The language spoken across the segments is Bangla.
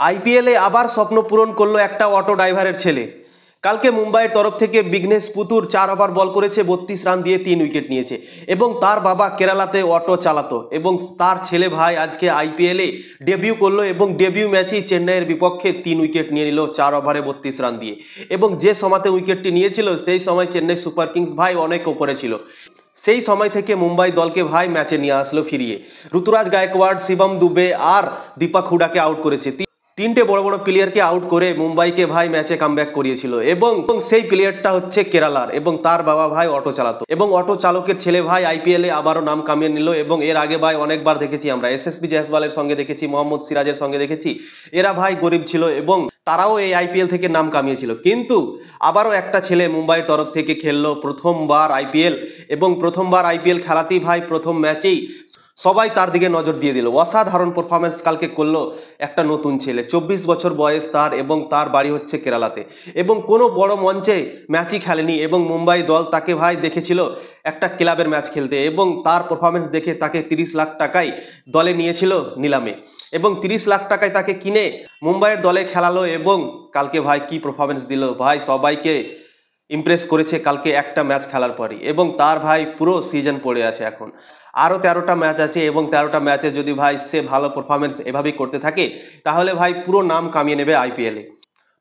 আইপিএলে আবার স্বপ্ন পূরণ করলো একটা অটো ড্রাইভারের ছেলে। কালকে মুম্বাইয়ের তরফ থেকে বিঘ্নেশ পুতুর 4 ওভার বল করেছে, 32 রান দিয়ে 3 উইকেট নিয়েছে এবং তার বাবা কেরালাতে অটো চালাতো এবং তার ছেলে ভাই আজকে আইপিএলে ডেবিউ করলো এবং ডেবিউ ম্যাচেই চেন্নাইয়ের বিপক্ষে 3 উইকেট নিয়ে নিল 4 ওভারে 32 রান দিয়ে। এবং যে সময়তে উইকেটটি নিয়েছিল সেই সময় চেন্নাই সুপার কিংস ভাই অনেক ওপরে ছিল। সেই সময় থেকে মুম্বাই দলকে ভাই ম্যাচে নিয়ে আসলো ফিরিয়ে। ঋতুরাজ গায়কোয়াড়, শিবম দুবে আর দীপক হুডাকে আউট করেছে। তিনটে বড় বড় প্লেয়ারকে আউট করে মুম্বাইকে ভাই ম্যাচে কামব্যাক করিয়েছিল এবং সেই প্লেয়ারটা হচ্ছে কেরালার এবং তার বাবা ভাই অটো চালাতো এবং অটো চালকের ছেলে ভাই আইপিএলে আবারও নাম কামিয়ে নিল। এবং এর আগে ভাই অনেকবার দেখেছি আমরা, এসএসবি জয়সওয়ালের সঙ্গে দেখেছি, মোহাম্মদ সিরাজের সঙ্গে দেখেছি, এরা ভাই গরিব ছিল এবং তারাও এই আইপিএল থেকে নাম কামিয়েছিল। কিন্তু আবারও একটা ছেলে মুম্বাইয়ের তরফ থেকে খেললো প্রথমবার আইপিএল এবং প্রথমবার আইপিএল খেলাতেই ভাই প্রথম ম্যাচেই সবাই তার দিকে নজর দিয়ে দিল। অসাধারণ পারফরমেন্স কালকে করলো একটা নতুন ছেলে, 24 বছর বয়স তার এবং তার বাড়ি হচ্ছে কেরালাতে এবং কোনো বড় মঞ্চে ম্যাচই খেলেনি এবং মুম্বাই দল তাকে ভাই দেখেছিল একটা ক্লাবের ম্যাচ খেলতে এবং তার পারফরমেন্স দেখে তাকে 30 লাখ টাকায় দলে নিয়েছিল নিলামে এবং 30 লাখ টাকায় তাকে কিনে মুম্বাইয়ের দলে খেলালো এবং কালকে ভাই কি পারফরমেন্স দিল ভাই, সবাইকে ইমপ্রেস করেছে কালকে একটা ম্যাচ খেলার পরই এবং তার ভাই পুরো সিজন পড়ে আছে। এখন আরও 13টা ম্যাচ আছে এবং 13টা ম্যাচে যদি ভাই সে ভালো পারফরমেন্স এভাবেই করতে থাকে তাহলে ভাই পুরো নাম কামিয়ে নেবে আইপিএলে।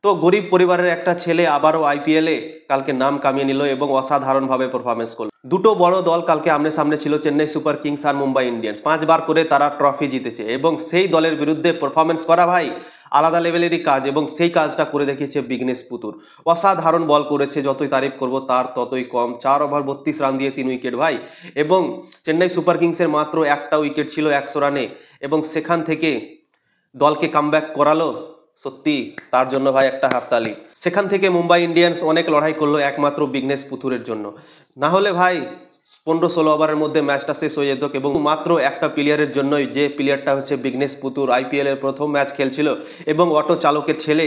তো গরিব পরিবারের একটা ছেলে আবারও আইপিএলে কালকে নাম কামিয়ে নিল এবং অসাধারণভাবে পারফরমেন্স করল। দুটো বড় দল কালকে আমনে সামনে ছিল, চেন্নাই সুপার কিংস আর মুম্বাই ইন্ডিয়ান্স। 5 বার করে তারা ট্রফি জিতেছে এবং সেই দলের বিরুদ্ধে পারফরমেন্স করা ভাই আলাদা লেভেলেরই কাজ এবং সেই কাজটা করে দেখিয়েছে বিঘ্নেশ পুতুর। অসাধারণ বল করেছে, যতই তারিফ করব তার ততই কম। 4 ওভার 32 রান দিয়ে 3 উইকেট ভাই এবং চেন্নাই সুপার কিংসের মাত্র একটা উইকেট ছিল 100 রানে এবং সেখান থেকে দলকে কামব্যাক করালো। সত্যি তার জন্য ভাই একটা হাততালি। সেখান থেকে মুম্বাই ইন্ডিয়ান্স অনেক লড়াই করলো একমাত্র বিঘ্নেশ পুতুরের জন্য, না হলে ভাই 15-16 ওভারের মধ্যে ম্যাচটা শেষ হয়ে যেত এবং মাত্র একটা প্লেয়ারের জন্যই, যে প্লেয়ারটা হচ্ছে বিঘ্নেশ পুতুর, আইপিএলের প্রথম ম্যাচ খেলছিল এবং অটো চালকের ছেলে,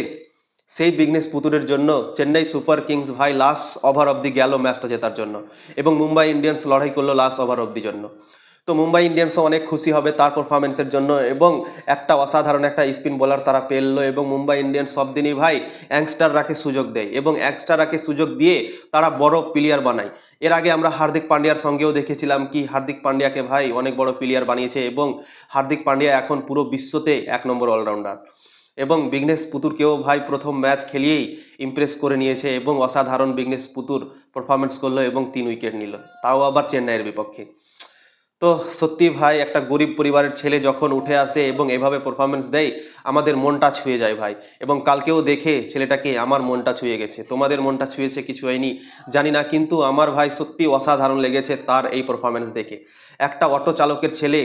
সেই বিঘ্নেশ পুতুরের জন্য চেন্নাই সুপার কিংস ভাই লাস্ট ওভার অবধি গেল ম্যাচটা জেতার জন্য এবং মুম্বাই ইন্ডিয়ান্স লড়াই করলো লাস্ট ওভার অবধি জন্য। তো মুম্বাই ইন্ডিয়ান্সও অনেক খুশি হবে তার পারফরমেন্সের জন্য এবং একটা অসাধারণ একটা স্পিন বোলার তারা পেললো এবং মুম্বাই ইন্ডিয়ান্স সব দিনই ভাই ইয়াংস্টাররাকে সুযোগ দেয় এবং ইয়াংস্টাররাকে সুযোগ দিয়ে তারা বড় প্লেয়ার বানায়। এর আগে আমরা হার্দিক পান্ডিয়ার সঙ্গেও দেখেছিলাম কি হার্দিক পান্ডিয়াকে ভাই অনেক বড় প্লেয়ার বানিয়েছে এবং হার্দিক পান্ডিয়া এখন পুরো বিশ্বতে 1 নম্বর অলরাউন্ডার এবং বিঘ্নেশ পুতুরকেও ভাই প্রথম ম্যাচ খেলিয়েই ইমপ্রেস করে নিয়েছে এবং অসাধারণ বিঘ্নেশ পুতুর পারফরমেন্স করলো এবং 3 উইকেট নিল, তাও আবার চেন্নাইয়ের বিপক্ষে। তো সত্যি ভাই একটা গরিব পরিবারের ছেলে যখন উঠে আসে এবং এভাবে পারফরমেন্স দেয় আমাদের মনটা ছুঁয়ে যায় ভাই। এবং কালকেও দেখে ছেলেটাকে আমার মনটা ছুঁয়ে গেছে, তোমাদের মনটা ছুঁয়েছে কিছু হয়নি জানি না, কিন্তু আমার ভাই সত্যি অসাধারণ লেগেছে তার এই পারফরমেন্স দেখে। একটা অটো চালকের ছেলে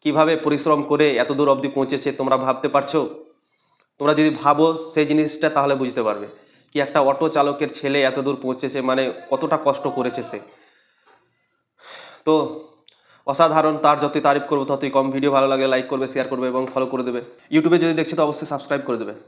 কিভাবে পরিশ্রম করে এত দূর অবধি পৌঁছেছে তোমরা ভাবতে পারছো? তোমরা যদি ভাবো সেই জিনিসটা তাহলে বুঝতে পারবে কি একটা অটো চালকের ছেলে এত দূর পৌঁছেছে মানে কতটা কষ্ট করেছে সে। তো অসাধারণ, তার যতই তারিফ করবো ততই কম। ভিডিও ভালো লাগলে লাইক করবে, শেয়ার করবে এবং ফলো করে দেবে। ইউটিউবে যদি দেখছো তো অবশ্যই সাবস্ক্রাইব করে দেবে।